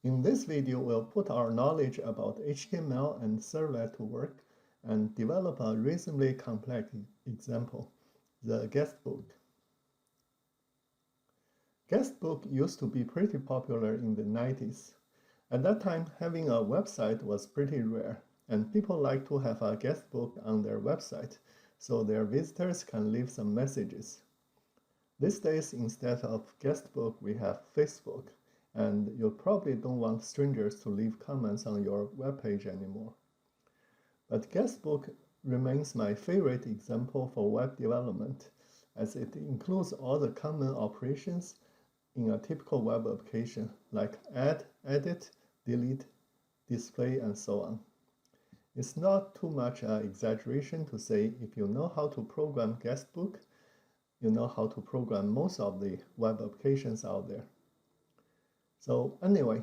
In this video, we'll put our knowledge about HTML and Servlet to work and develop a reasonably complex example, the GuestBook. GuestBook used to be pretty popular in the 90s. At that time, having a website was pretty rare, and people like to have a guestbook on their website so their visitors can leave some messages. These days, instead of guestbook, we have Facebook, and you probably don't want strangers to leave comments on your webpage anymore. But guestbook remains my favorite example for web development, as it includes all the common operations in a typical web application, like add, edit, delete, display, and so on. It's not too much exaggeration to say if you know how to program GuestBook, you know how to program most of the web applications out there. So anyway,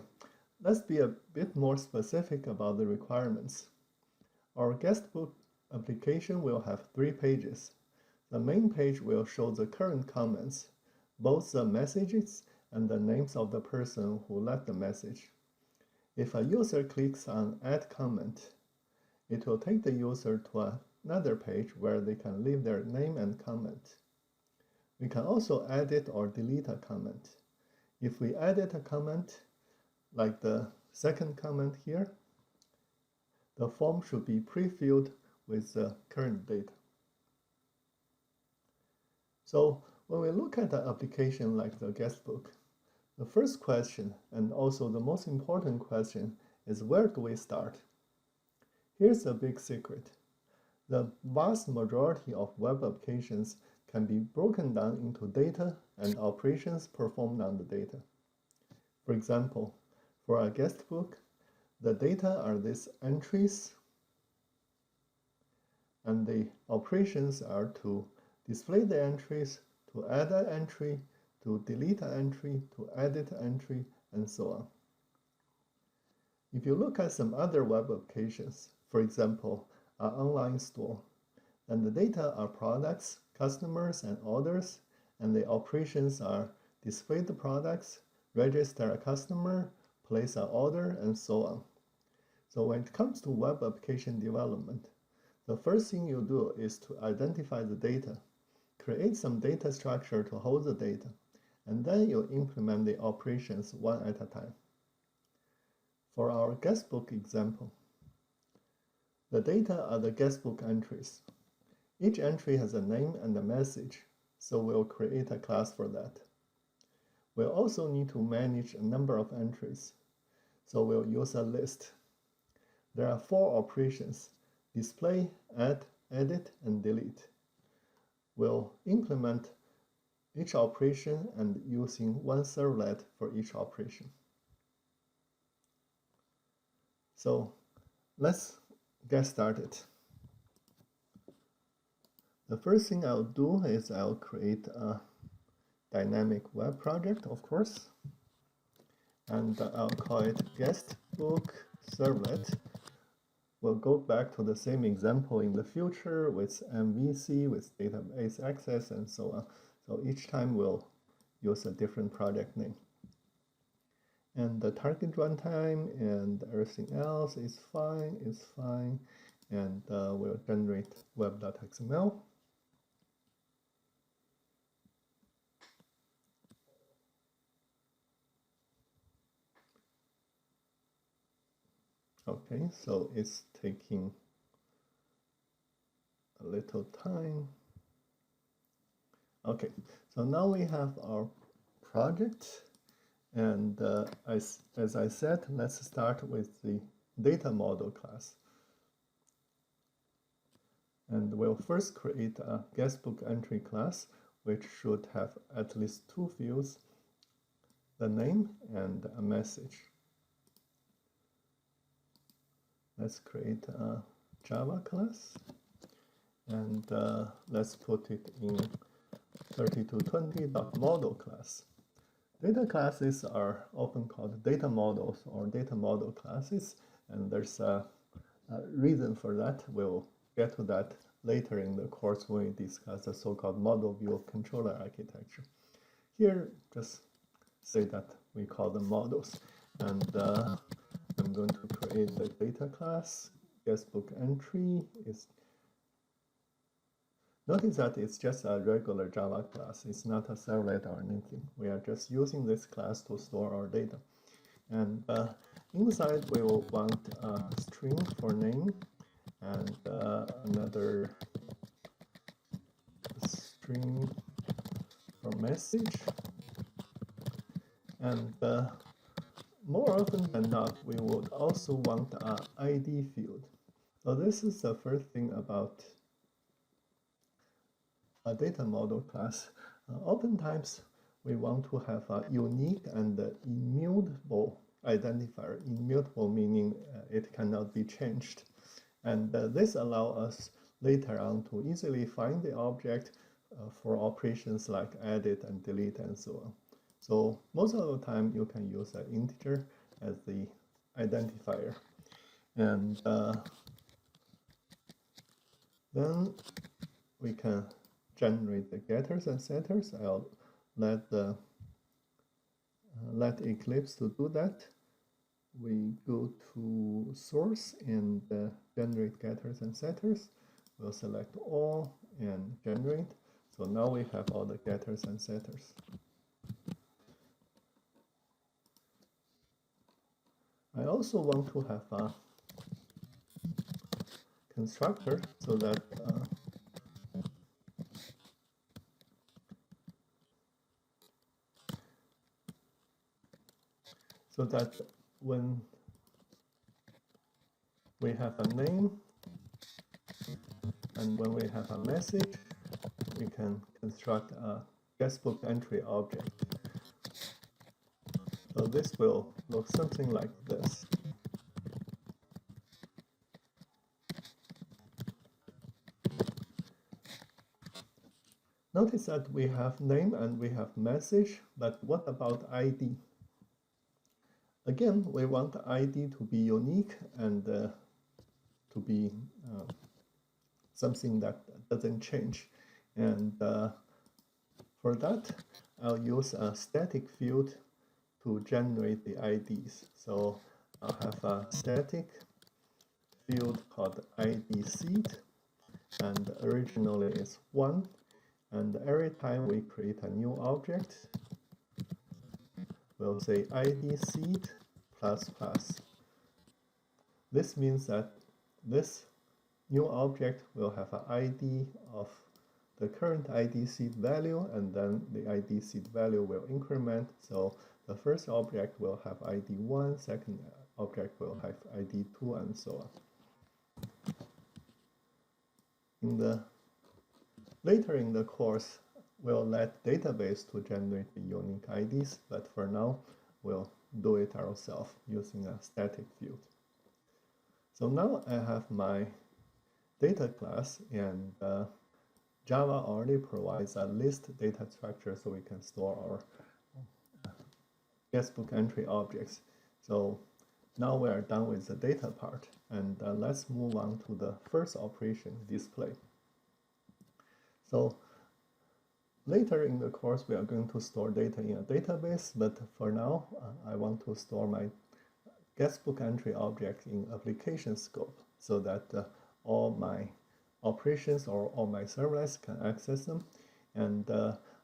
let's be a bit more specific about the requirements. Our GuestBook application will have 3 pages. The main page will show the current comments, both the messages and the names of the person who left the message. If a user clicks on Add Comment, it will take the user to another page where they can leave their name and comment. We can also edit or delete a comment. If we edit a comment, like the second comment here, the form should be pre-filled with the current data. So when we look at an application like the GuestBook, the first question, and also the most important question, is where do we start? Here's a big secret. The vast majority of web applications can be broken down into data and operations performed on the data. For example, for a GuestBook, the data are these entries, and the operations are to display the entries, to add an entry, to delete an entry, to edit an entry, and so on. If you look at some other web applications, for example, an online store, then the data are products, customers, and orders, and the operations are display the products, register a customer, place an order, and so on. So when it comes to web application development, the first thing you do is to identify the data, create some data structure to hold the data, and then you implement the operations one at a time. For our GuestBook example, the data are the GuestBook entries. Each entry has a name and a message, so we'll create a class for that. We'll also need to manage a number of entries, so we'll use a list. There are 4 operations: display, add, edit, and delete. We'll implement each operation and using one servlet for each operation. So let's get started. The first thing I'll do is I'll create a dynamic web project, of course, and I'll call it GuestBook Servlet. We'll go back to the same example in the future with MVC, with database access, and so on. So each time we'll use a different project name. And the target runtime and everything else is fine, and we'll generate web.xml. Okay, so it's taking a little time. Okay, so now we have our project, and as I said, let's start with the data model class. And we'll first create a GuestBook entry class, which should have at least 2 fields, the name and a message. Let's create a Java class, and let's put it in 3220.model class. Data classes are often called data models or data model classes, and there's a reason for that. We'll get to that later in the course when we discuss the so-called model view controller architecture. Here, just say that we call them models. And I'm going to create the data class. GuestBook entry is. Notice that it's just a regular Java class. It's not a servlet or anything. We are just using this class to store our data. And inside, we will want a string for name and another string for message. And more often than not, we would also want an ID field. So this is the first thing about a data model class. Oftentimes, we want to have a unique and immutable identifier. Immutable meaning it cannot be changed. And this allows us later on to easily find the object for operations like edit and delete and so on. So most of the time, you can use an integer as the identifier. And then we can generate the getters and setters. I'll let Eclipse to do that. We go to source and generate getters and setters. We'll select all and generate. So now we have all the getters and setters. I also want to have a constructor so that when we have a name and when we have a message, we can construct a guestbook entry object. So this will look something like this. Notice that we have name and we have message, but what about ID? Again, we want ID to be unique and to be something that doesn't change. And for that, I'll use a static field to generate the IDs. So I'll have a static field called ID seed, and originally it's 1. And every time we create a new object, we'll say ID seed plus plus. This means that this new object will have an ID of the current ID seed value, and then the ID seed value will increment. So the first object will have ID 1, second object will have ID 2, and so on. Later in the course, we'll let database to generate the unique IDs, but for now, we'll do it ourselves using a static field. So now I have my data class, and Java already provides a list data structure so we can store our guestbook entry objects. So now we are done with the data part, and let's move on to the first operation, display. So later in the course, we are going to store data in a database, but for now, I want to store my guestbook entry object in application scope so that all my operations or all my servlets can access them. And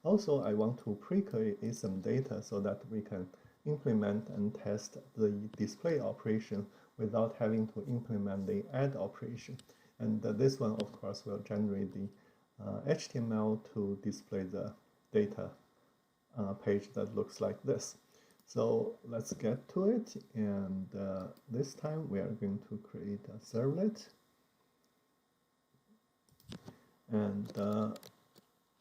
also, I want to pre-create some data so that we can implement and test the display operation without having to implement the add operation. And this one, of course, will generate the HTML to display the data on a page that looks like this. So let's get to it, and this time we are going to create a servlet, and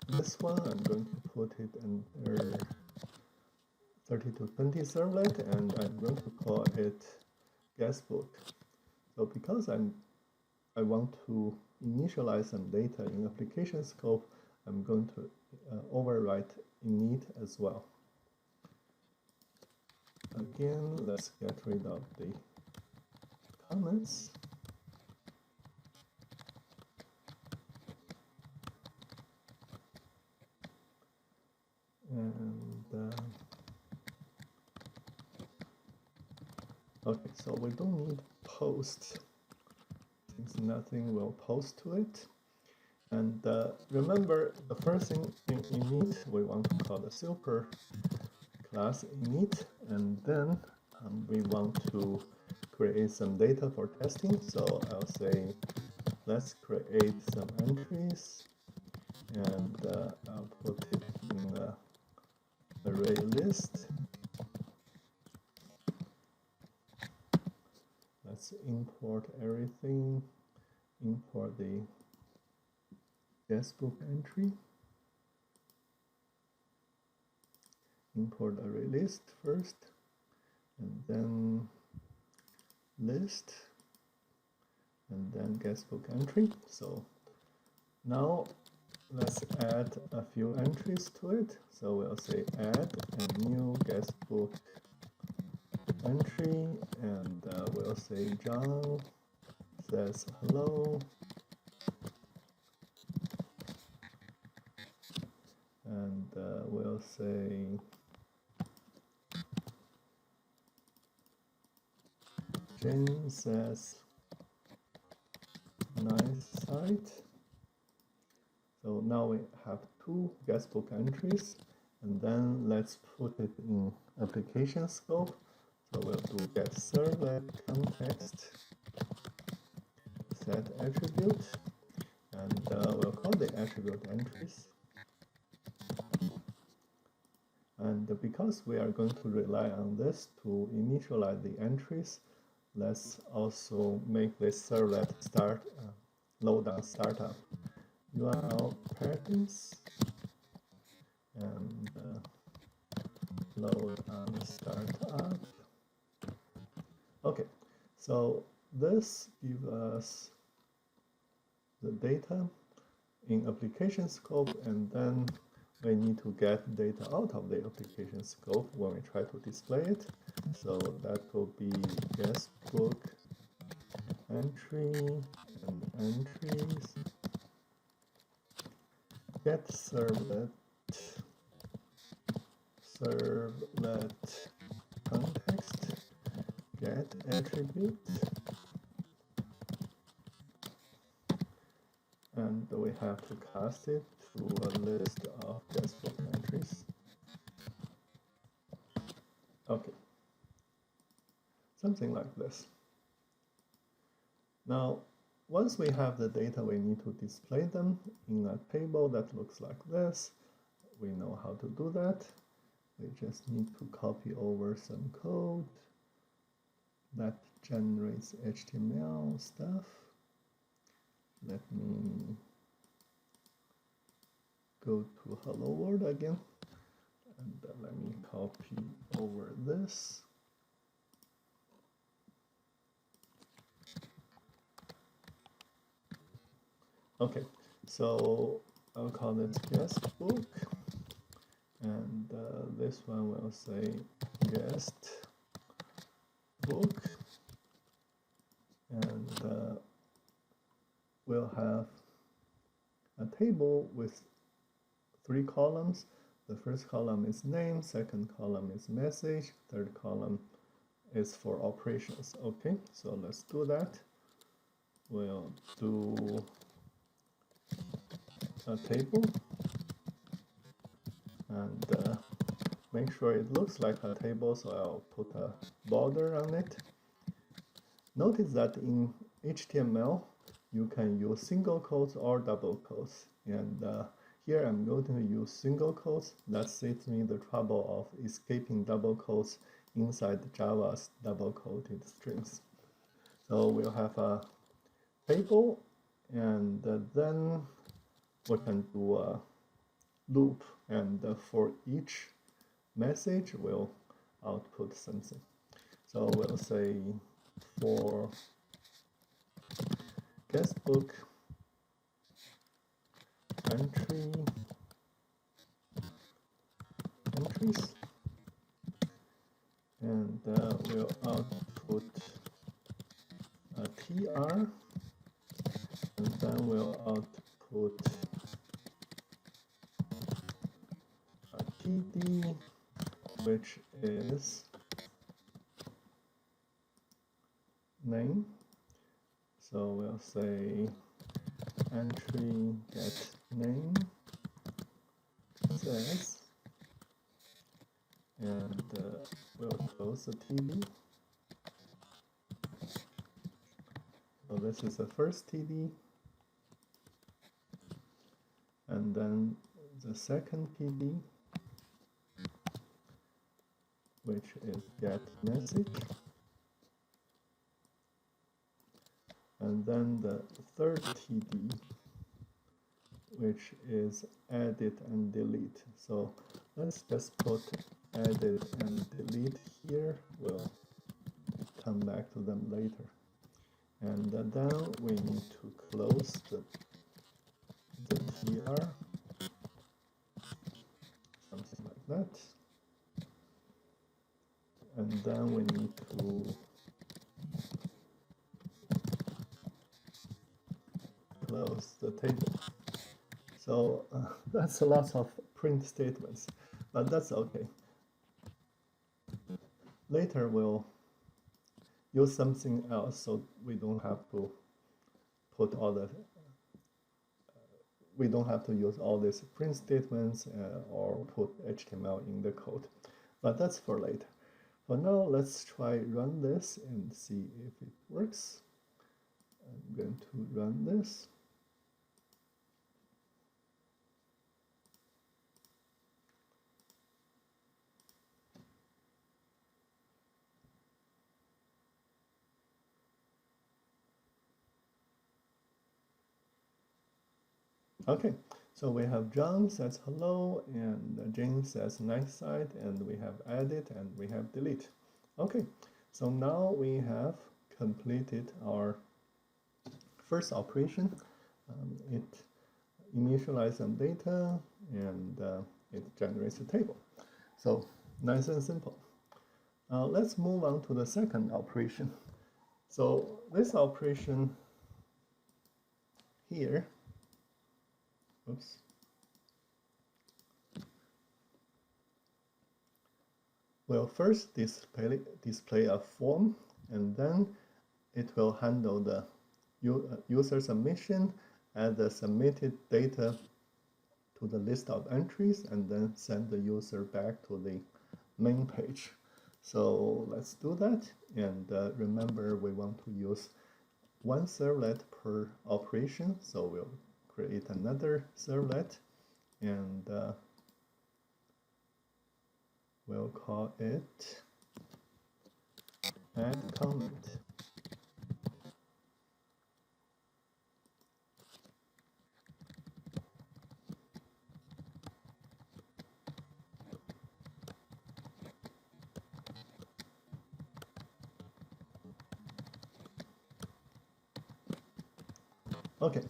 this one I'm going to put it under 3220 servlet, and I'm going to call it GuestBook. So because I want to initialize some data in application scope, I'm going to overwrite init as well. Again, let's get rid of the comments. And Okay, so we don't need post, since nothing will post to it. And remember, the first thing in init, we want to call the super class init, and then we want to create some data for testing. So I'll say, let's create some entries, and I'll put it in the array list. Let's import everything, import the GuestBook entry, import array list first, and then list, and then GuestBook entry. So now let's add a few entries to it. So we'll say add a new GuestBook entry, and we'll say John says hello, and we'll say Jane says nice site. So now we have two GuestBook entries, and then let's put it in application scope. So we'll do get servlet context set attribute, and we'll call the attribute entries. And because we are going to rely on this to initialize the entries, let's also make this servlet start load on startup URL patterns and load on startup. Okay, so this gives us the data in application scope, and then we need to get data out of the application scope when we try to display it. So that will be GuestBook entry and entries, get servlet context, get attribute, and we have to cast it to a list of GuestBook entries. Okay, something like this. Now, once we have the data, we need to display them in a table that looks like this. We know how to do that. We just need to copy over some code that generates HTML stuff. Let me go to hello world again, and let me copy over this. Okay, so I'll call it GuestBook, and this one will say GuestBook, and we'll have a table with 3 columns. The first column is name, second column is message, third column is for operations. Okay, so let's do that. We'll do a table, and make sure it looks like a table, so I'll put a border on it. Notice that in HTML, you can use single quotes or double quotes, and here I'm going to use single quotes. That saves me the trouble of escaping double quotes inside Java's double-quoted strings. So we'll have a table, and then we can do a loop, and for each message we'll output something. So we'll say for GuestBook entries, and we'll output a tr, and then we'll output a td, which is name. So we'll say entry get name says, and we'll close the TD. So this is the first TD, and then the second PD, which is get message, and then the third TD, which is edit and delete. So let's just put edit and delete here. We'll come back to them later. And then we need to close the TR, something like that. And then we need to close the table. So that's a lot of print statements, but that's okay. Later we'll use something else so we don't have to put all the we don't have to use all these print statements or put HTML in the code, but that's for later. For now, let's try run this and see if it works. I'm going to run this. Okay, so we have John says hello, and Jane says nice site, and we have edit and we have delete. Okay, so now we have completed our first operation. It initializes some data and it generates a table. So nice and simple. Let's move on to the second operation. So this operation here, oops. We'll first display a form, and then it will handle the user submission, add the submitted data to the list of entries, and then send the user back to the main page. So let's do that. And remember, we want to use one servlet per operation. So we'll create another servlet, and we'll call it add comment. Okay,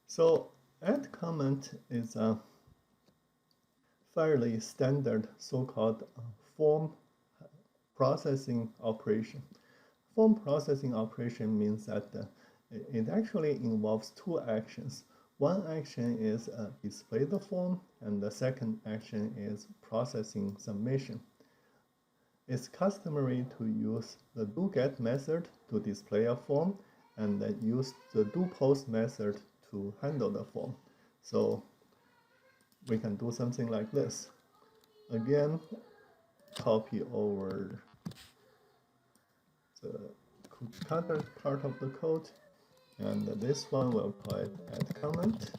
so add comment is a fairly standard so-called form processing operation. Form processing operation means that it actually involves two actions. One action is display the form, and the second action is processing submission. It's customary to use the doGet method to display a form, and then use the doPost method to handle the form. So we can do something like this. Again, copy over the counter part of the code, and this one we'll call it add comment.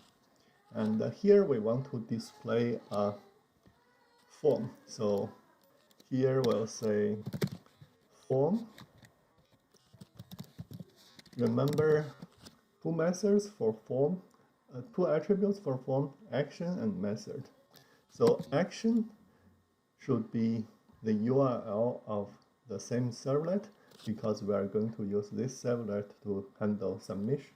And here we want to display a form. So here we'll say form. Remember, two methods for form, two attributes for form, action and method. So action should be the URL of the same servlet, because we are going to use this servlet to handle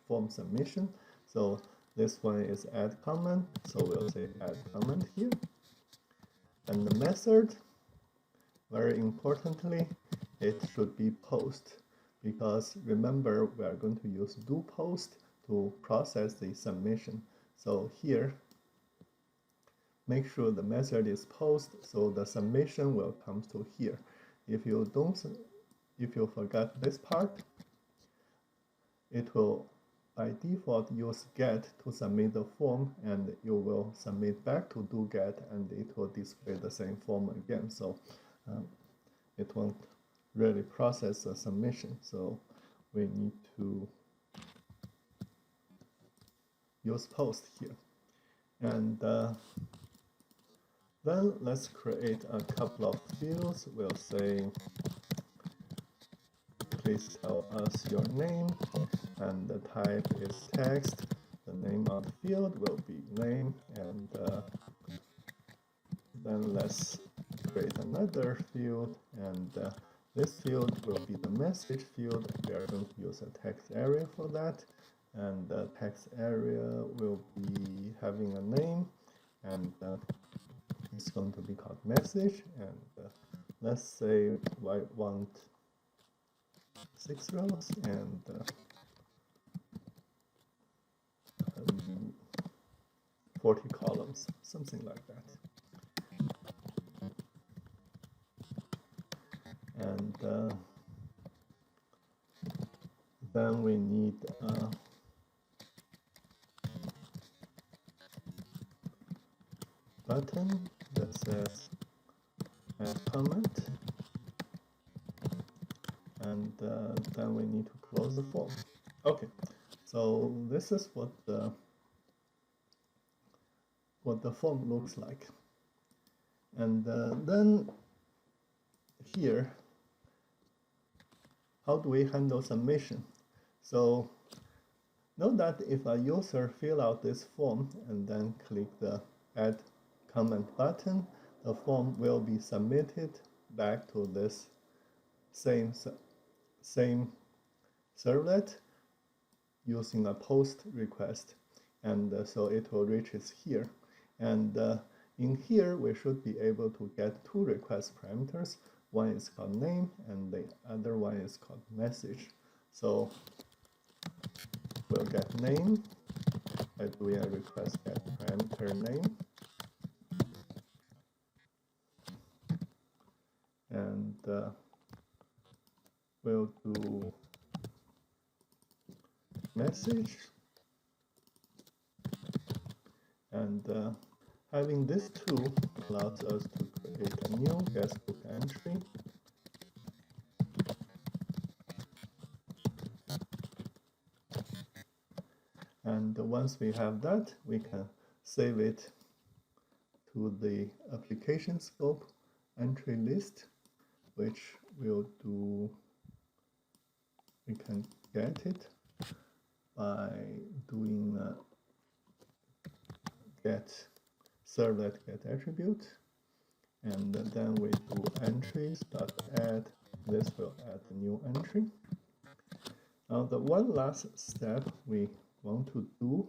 form submission. So this one is add comment, so we'll say add comment here. And the method, very importantly, it should be post, because remember, we are going to use doPost to process the submission. So here, make sure the method is post, so the submission will come to here. If you forgot this part, it will by default use get to submit the form, and you will submit back to do get, and it will display the same form again. So it won't really process the submission. So we need to use post here. And then let's create a couple of fields. We'll say, please tell us your name, and the type is text. The name of the field will be name, and then let's create another field, and this field will be the message field. We are going to use a text area for that, and the text area will be having a name, and it's going to be called message. And let's say I want 6 rows and 40 columns, something like that. And then we need a button that says add comment, and then we need to close the form. Okay, so this is what the form looks like. And then here, how do we handle submission? So note that if a user fill out this form and then click the add comment button, the form will be submitted back to this same servlet using a post request, and so it will reach us here. And in here we should be able to get 2 request parameters. One is called name and the other one is called message. So we'll get name by doing a request get parameter name, and we'll do message, and having this 2 allows us to create a new GuestBook entry. And once we have that, we can save it to the application scope entry list, which we'll do. We can get it by doing get servlet get attribute, and then we do entries.add. This will add a new entry. Now the one last step we want to do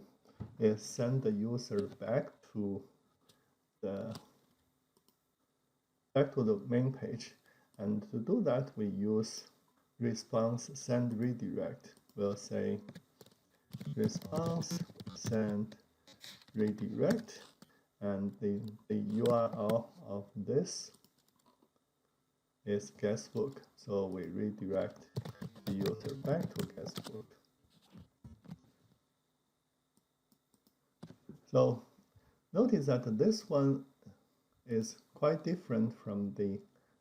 is send the user back to the main page, and to do that we use response send redirect. We'll say response send redirect, and the URL of this is GuestBook, so we redirect the user back to GuestBook. So notice that this one is quite different from the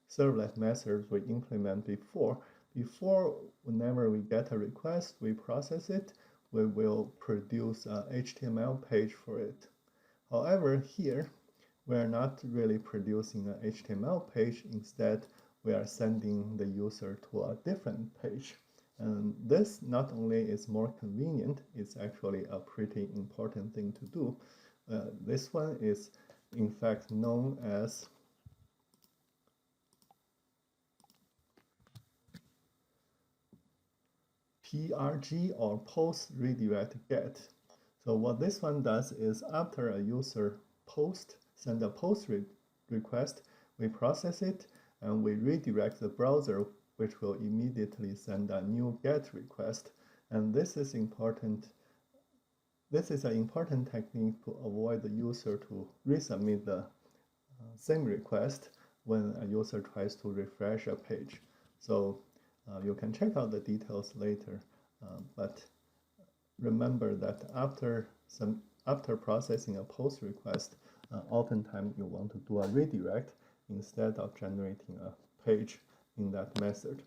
servlet methods we implement before. Before, whenever we get a request, we process it, we will produce an HTML page for it. However, here, we are not really producing an HTML page. Instead, we are sending the user to a different page. And this not only is more convenient, it's actually a pretty important thing to do. This one is in fact known as PRG, or post redirect get. So what this one does is, after a user send a post request, we process it and we redirect the browser, which will immediately send a new GET request. And this is important. This is an important technique to avoid the user to resubmit the same request when a user tries to refresh a page. So you can check out the details later But remember that after processing a post request, oftentimes you want to do a redirect instead of generating a page in that method.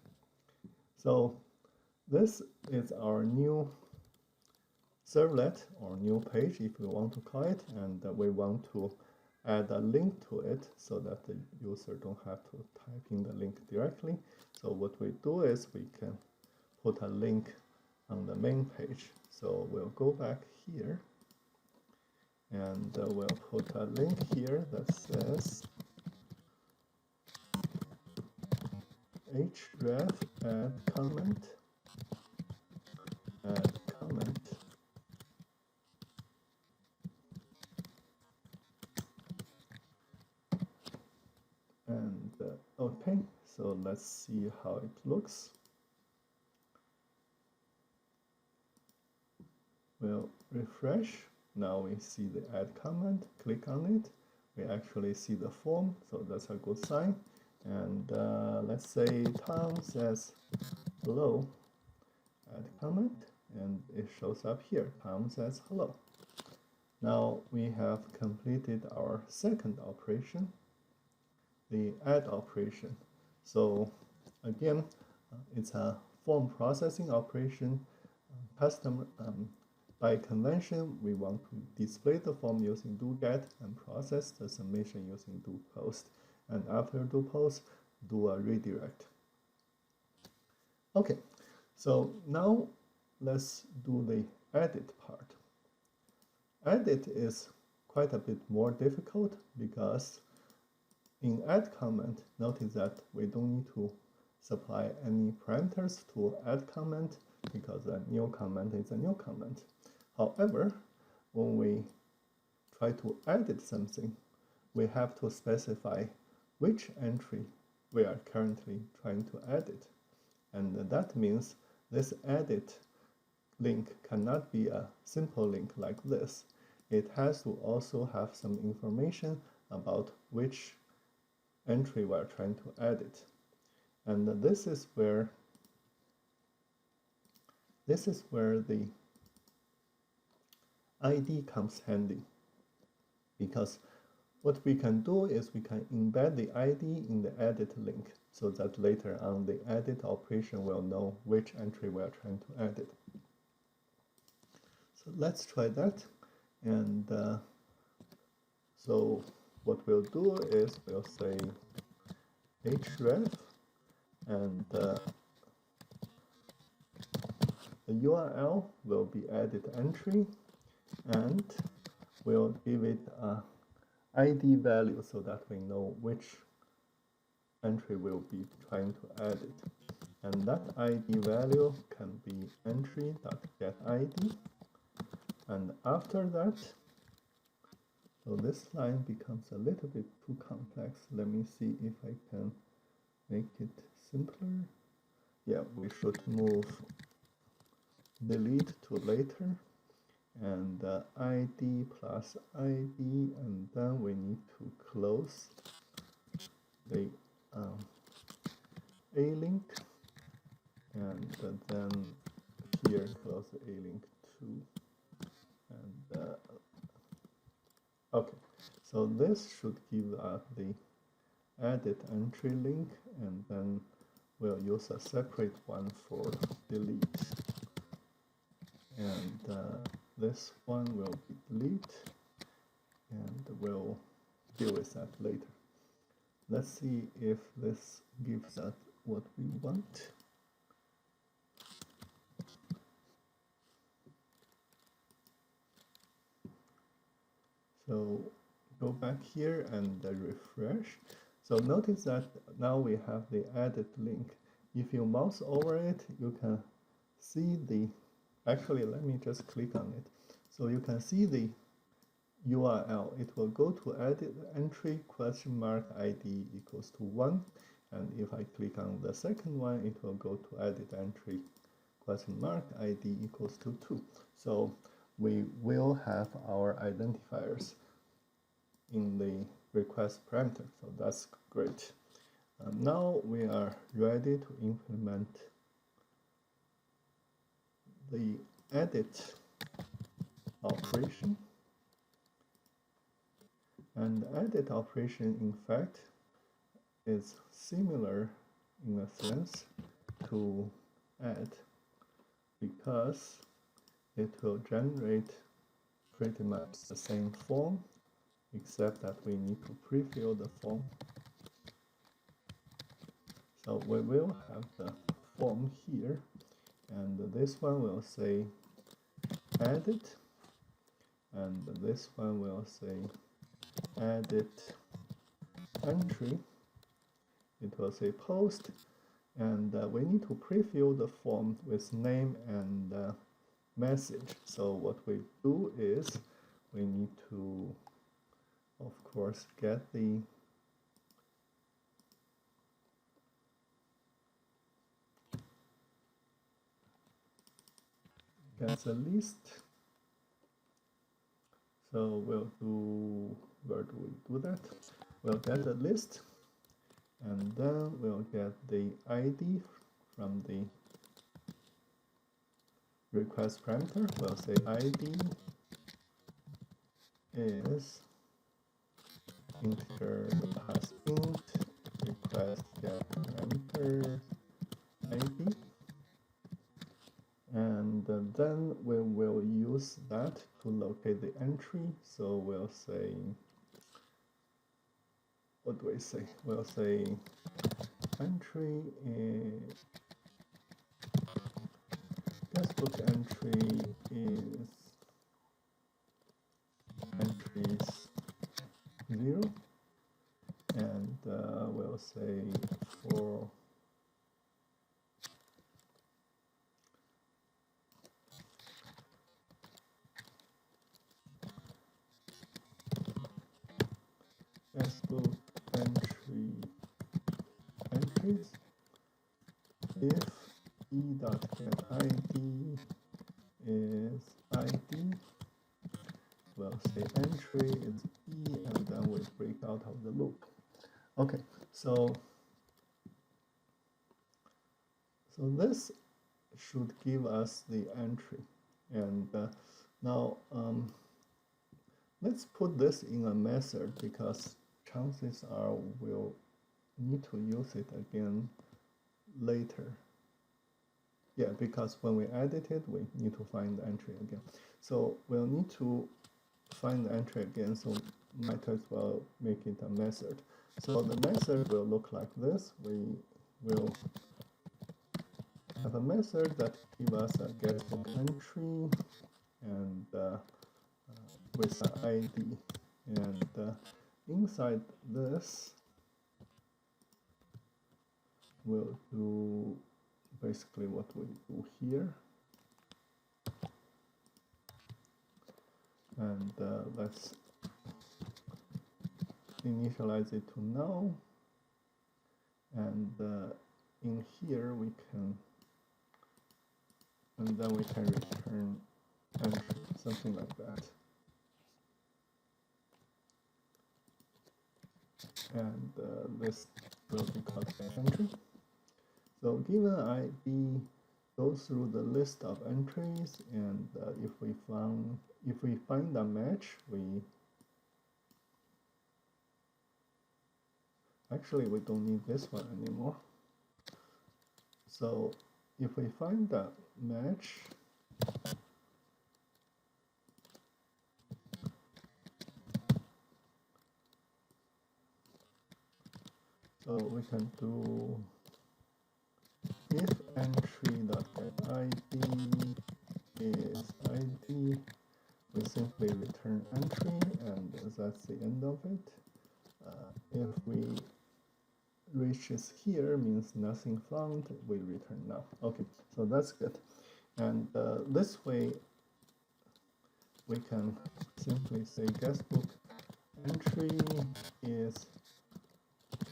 So this is our new servlet or new page, if you want to call it, and we want to add a link to it so that the user don't have to type in the link directly. So what we do is we can put a link on the main page. So we'll go back here and we'll put a link here that says href add comment. And okay, so let's see how it looks. We'll refresh. Now we see the add comment. Click on it. We actually see the form, so that's a good sign. And let's say Tom says hello. Add comment, and it shows up here. Tom says hello. Now we have completed our second operation, the add operation. So again, it's a form processing operation. By convention, we want to display the form using doGet and process the submission using doPost. And after doPost, do a redirect. Okay, so now let's do the edit part. Edit is quite a bit more difficult because in add comment, notice that we don't need to supply any parameters to add comment because a new comment is a new comment. However, when we try to edit something, we have to specify which entry we are currently trying to edit. And that means this edit link cannot be a simple link like this. It has to also have some information about which entry we are trying to edit. And this is where the ID comes handy, because what we can do is we can embed the ID in the edit link so that later on the edit operation will know which entry we are trying to edit. So let's try that. And so what we'll do is we'll say href, and the URL will be edit entry, and we'll give it a ID value so that we know which entry we'll be trying to edit. And that ID value can be entry.getID. And after that, so this line becomes a little bit too complex. Let me see if I can make it simpler. Yeah, we should move delete to later, and ID plus ID, and then we need to close the A-link, and then here close the A-link too. And okay, so this should give us the edit entry link, and then we'll use a separate one for delete. And this one will be delete, and we'll deal with that later. Let's see if this gives us what we want. So go back here and refresh. So notice that now we have the edit link. If you mouse over it, you can see the, actually let me just click on it. So you can see the URL. It will go to edit entry $ID equals to 1. And if I click on the second one, it will go to edit entry $ID equals to 2. So we will have our identifiers in the request parameter. So that's great. Now we are ready to implement the edit operation. And edit operation, in fact, is similar in a sense to add, because it will generate pretty much the same form, except that we need to prefill the form. So we will have the form here, and this one will say edit, and this one will say edit entry. It will say post, and we need to prefill the form with name and message. So what we do is we need to, of course, get the list. So we'll do, where do we do that? We'll get the list, and then we'll get the ID from the request parameter. We'll say ID is integer pass int request get parameter ID, and then we will use that to locate the entry. So we'll say, what do we say? We'll say entry is GuestBook entry is entries 0, and we'll say for GuestBook entries if e.getID is ID, we'll say entry is e, and then we break out of the loop. Okay, so this should give us the entry, and now let's put this in a method, because chances are we'll need to use it again later. Yeah, because when we edit it, we need to find the entry again. So we'll need to find the entry again, so might as well make it a method. So the method will look like this. We will have a method that gives us a GuestBook entry and with an ID. And inside this, we'll do basically what we do here. And let's initialize it to null. And in here we can, and then we can return entry, something like that. And this will be called entry. So given ID, go through the list of entries, and if we find a match, we actually don't need this one anymore. So if we find a match, so we can do if entry.getID is ID, we simply return entry, and that's the end of it. If we reaches here, means nothing found, we return null. Okay, so that's good. And this way, we can simply say GuestBook entry is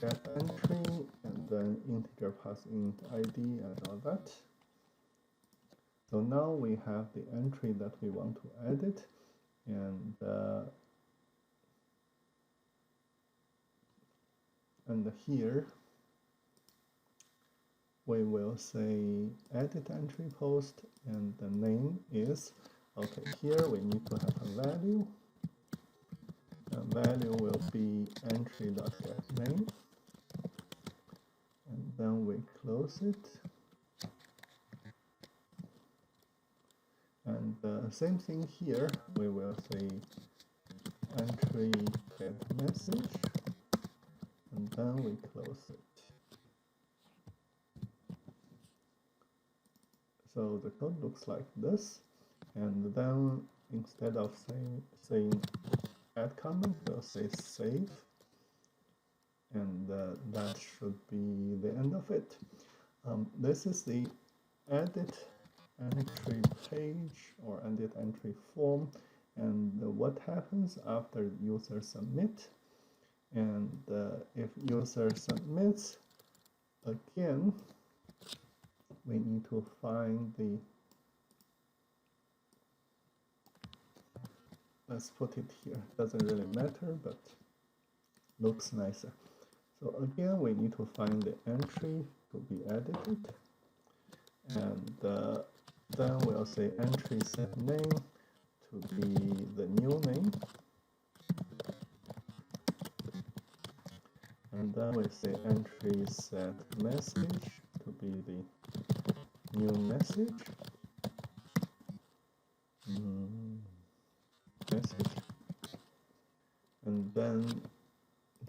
get entry, and then integer pass int ID and all that. So now we have the entry that we want to edit, and here we will say edit entry post, and the name is, okay, here we need to have a value. The value will be entry.getName, and then we close it. And the same thing here, we will say entry get message, and then we close it. So the code looks like this, and then instead of saying add comment, we'll say save, and that should be the end of it. This is the edit entry page or edit entry form, and what happens after user submit. And if user submits, again, we need to find the, let's put it here, doesn't really matter, but looks nicer. So again, we need to find the entry to be edited, and then we'll say entry set name to be the new name, and then we say entry set message to be the new message. Message, and then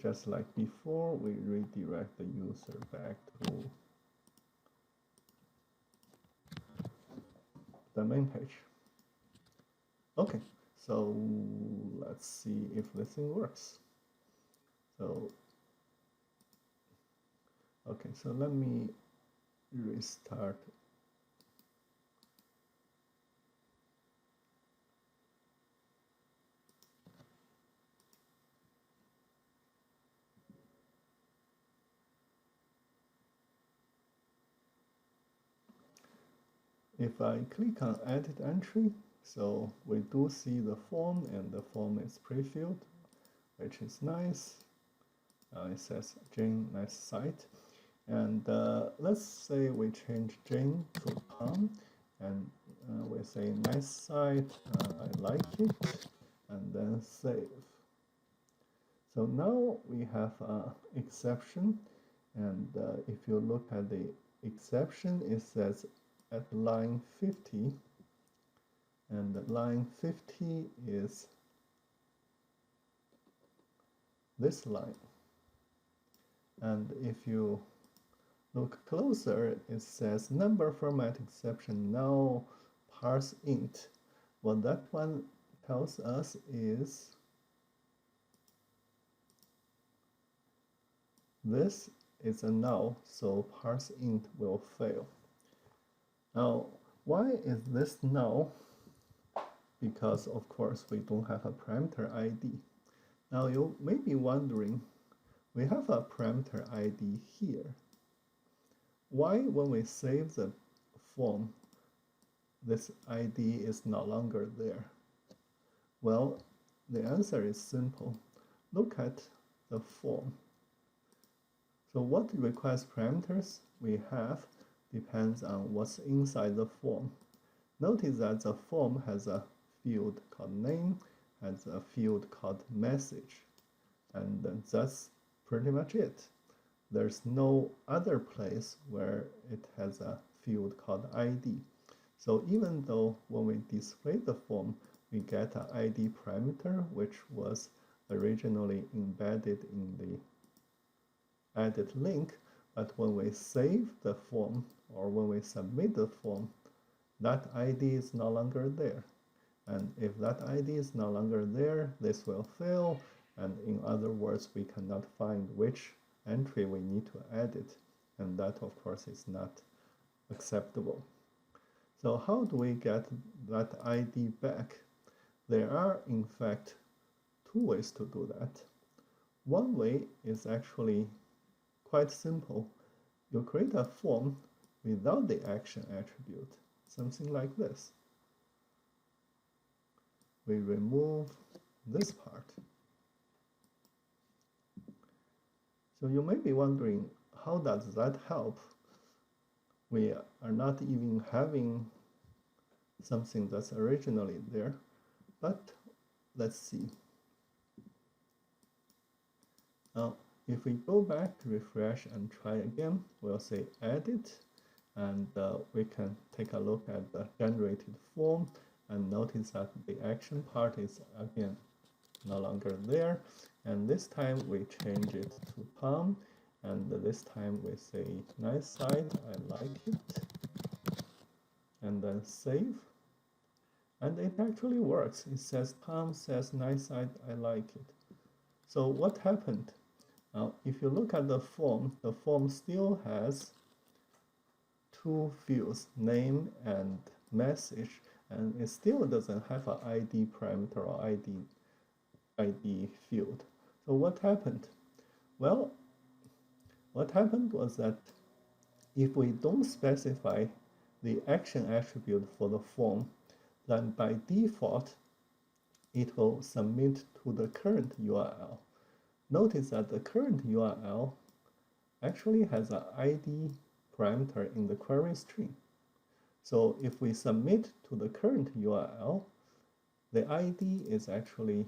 just like before, we redirect the user back to the main page. Okay, so let's see if this thing works. So okay, so let me restart. If I click on edit entry, so we do see the form, and the form is pre-filled, which is nice. It says Jane, nice site. And let's say we change Jane to Tom, and we say nice site, I like it, and then save. So now we have an exception, and if you look at the exception, it says at line 50, and line 50 is this line. And if you look closer, it says number format exception now parse int. What that one tells us is this is a null, so parse int will fail. Now, why is this null? Because of course we don't have a parameter ID. Now you may be wondering, we have a parameter ID here. Why, when we save the form, this ID is no longer there? Well, the answer is simple. Look at the form. So what requires parameters we have depends on what's inside the form. Notice that the form has a field called name, has a field called message, and that's pretty much it. There's no other place where it has a field called ID. So even though when we display the form, we get an ID parameter, which was originally embedded in the edit link, but when we save the form or when we submit the form, that ID is no longer there. And if that ID is no longer there, this will fail. And in other words, we cannot find which entry we need to edit. And that, of course, is not acceptable. So how do we get that ID back? There are, in fact, two ways to do that. One way is actually quite simple. You create a form without the action attribute, something like this. We remove this part. So you may be wondering, how does that help? we are not even having something that's originally there. But let's see. Now, if we go back, refresh, and try again, we'll say edit, and we can take a look at the generated form and notice that the action part is again no longer there. And this time we change it to Tom, and this time we say nice side, I like it, and then save. And it actually works. It says Tom says nice side, I like it. So what happened? Now, if you look at the form still has two fields, name and message, and it still doesn't have an ID parameter or ID field. So what happened? Well, what happened was that if we don't specify the action attribute for the form, then by default, it will submit to the current URL. Notice that the current URL actually has an ID parameter in the query string. So if we submit to the current URL, the ID is actually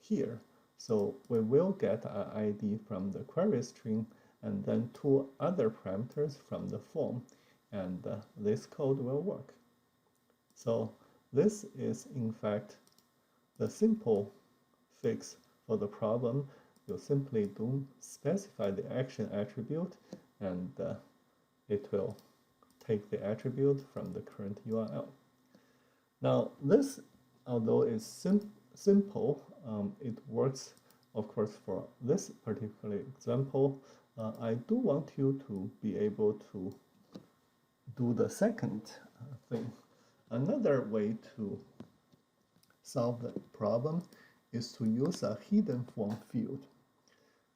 here. So we will get an ID from the query string and then two other parameters from the form, and this code will work. So this is in fact the simple fix for the problem. You simply don't specify the action attribute, and it will take the attribute from the current URL. Now this, although it's simple, it works, of course, for this particular example. I do want you to be able to do the second thing. Another way to solve the problem is to use a hidden form field.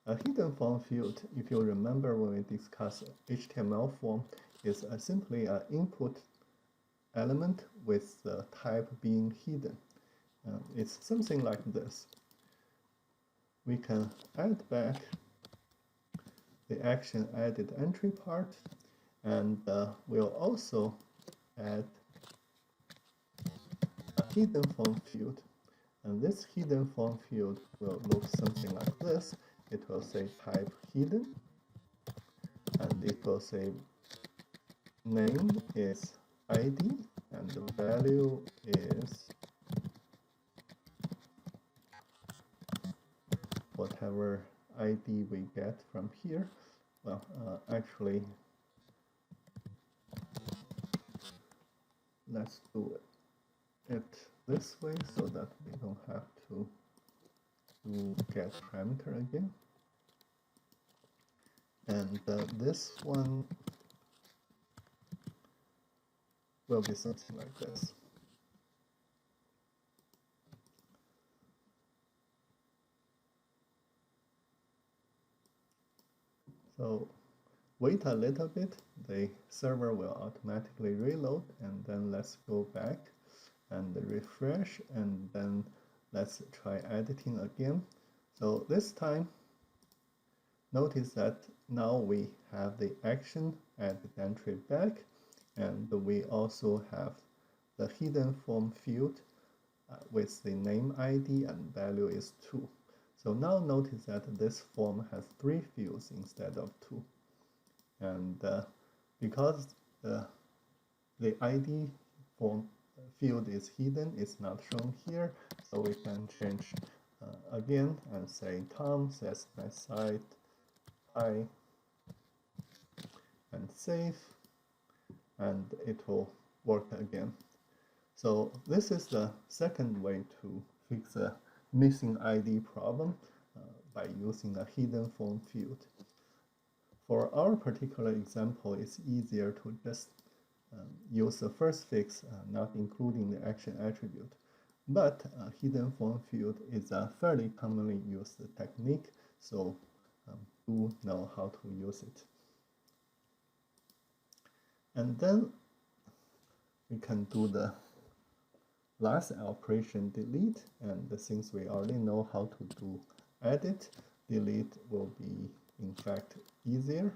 A hidden form field, if you remember when we discussed HTML form, is simply an input element with the type being hidden. It's something like this. We can add back the action added entry part, and we'll also add a hidden form field. And this hidden form field will look something like this. It will say type hidden, and it will say name is ID, and the value is whatever ID we get from here. Well, actually, let's do it this way so that we don't have to get parameter again. And this one will be something like this. So wait a little bit, the server will automatically reload, and then let's go back and refresh, and then let's try editing again. So this time, notice that now we have the action added entry back, and we also have the hidden form field with the name ID and value is 2. So now notice that this form has 3 fields instead of 2. And because the ID form field is hidden, it's not shown here, so we can change again and say Tom says nice side, hi, and save, and it will work again. So this is the second way to fix a missing ID problem by using a hidden form field. For our particular example, it's easier to just use the first fix, not including the action attribute. But a hidden form field is a fairly commonly used technique, so do know how to use it. And then we can do the last operation, delete, and since we already know how to do edit, delete will be in fact easier,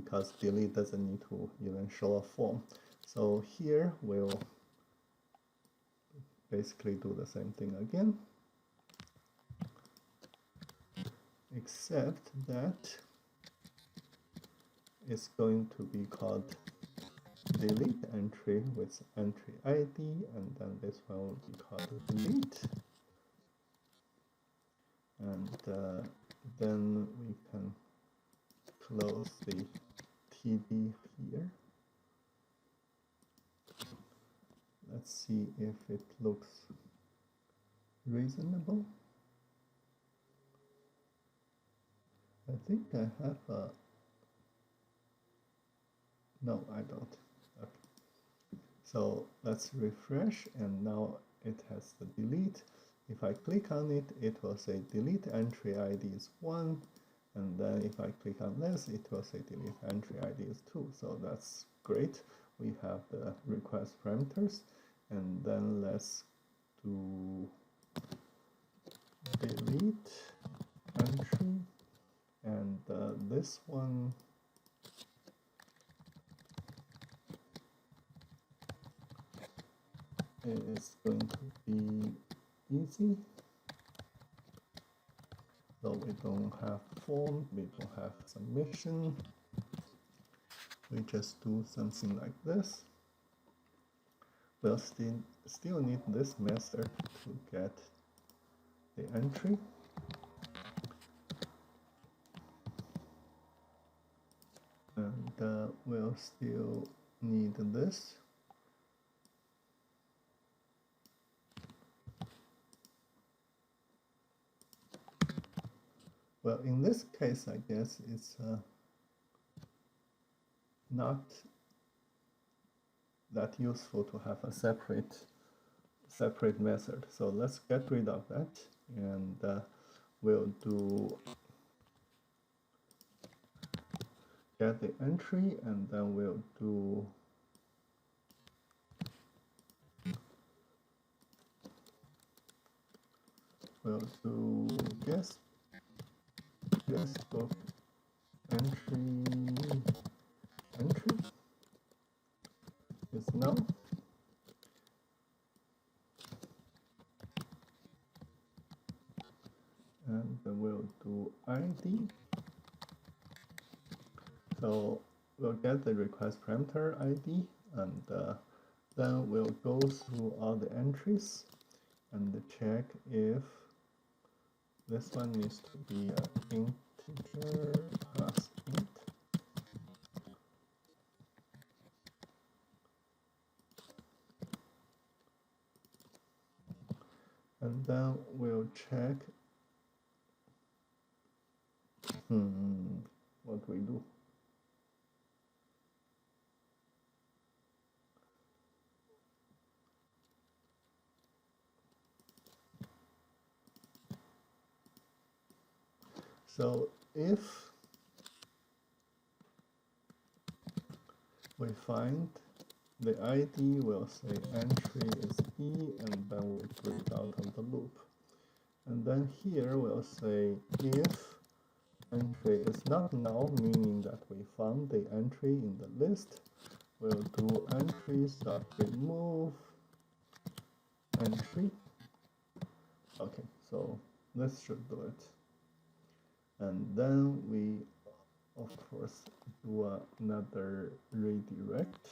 because delete doesn't need to even show a form. So here we'll basically do the same thing again, except that it's going to be called delete entry with entry ID, and then this one will be called delete, and then we can close the TD here. Let's see if it looks reasonable. I think I have a, no, I don't. Okay. So let's refresh, and now it has the delete. If I click on it, it will say delete entry ID is 1, and then if I click on this, it will say delete entry ID is 2. So that's great. We have the request parameters, and then let's do delete entry, and this one is going to be easy. So we don't have form, we don't have submission. We just do something like this. We'll still need this method to get the entry. And we'll still need this. Well, in this case, I guess it's not that useful to have a separate method. So let's get rid of that, and we'll do get the entry, and then we'll do GuestBook entry is null, and then we'll do ID. So we'll get the request parameter ID, and then we'll go through all the entries and check if this one needs to be an integer plus int. And then we'll check what we do. So if we find the ID, will say entry is E, and then we break out of the loop. And then here we'll say if entry is not null, meaning that we found the entry in the list, we'll do entries.remove entry. Okay, so this should do it. And then we, of course, do another redirect.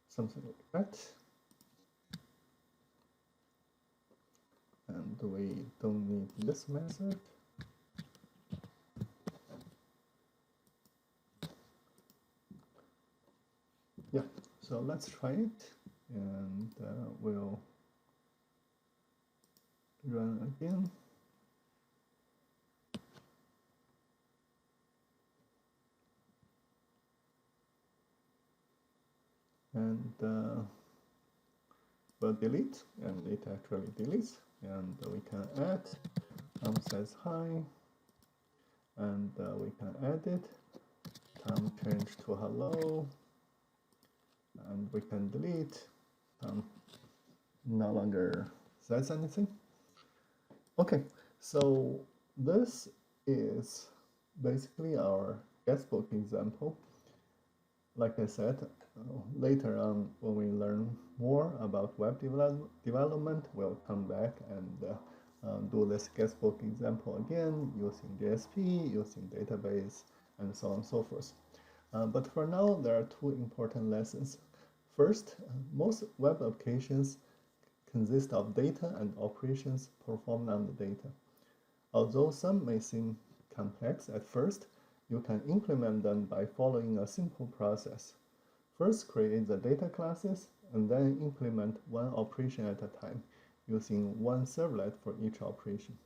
Something like that. And we don't need this method. Yeah, so let's try it, and we'll run again. And we'll delete, and it actually deletes, and we can add Tom says hi, and we can edit Tom change to hello, and we can delete Tom no longer says anything. Okay, so this is basically our guestbook example. Like I said, later on when we learn more about development, we'll come back and do this guestbook example again using JSP, using database, and so on and so forth. But for now, there are two important lessons. First, most web applications consist of data and operations performed on the data. Although some may seem complex at first, you can implement them by following a simple process. First, create the data classes and then implement one operation at a time, using one servlet for each operation.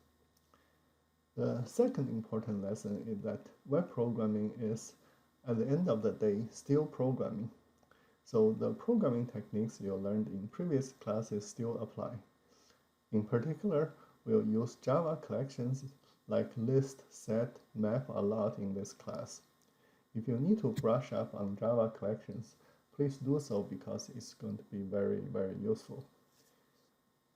The second important lesson is that web programming is, at the end of the day, still programming. So the programming techniques you learned in previous classes still apply. In particular, we'll use Java collections like list, set, map a lot in this class. If you need to brush up on Java collections, please do so because it's going to be very, very useful.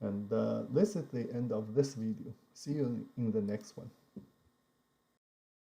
And this is the end of this video. See you in the next one.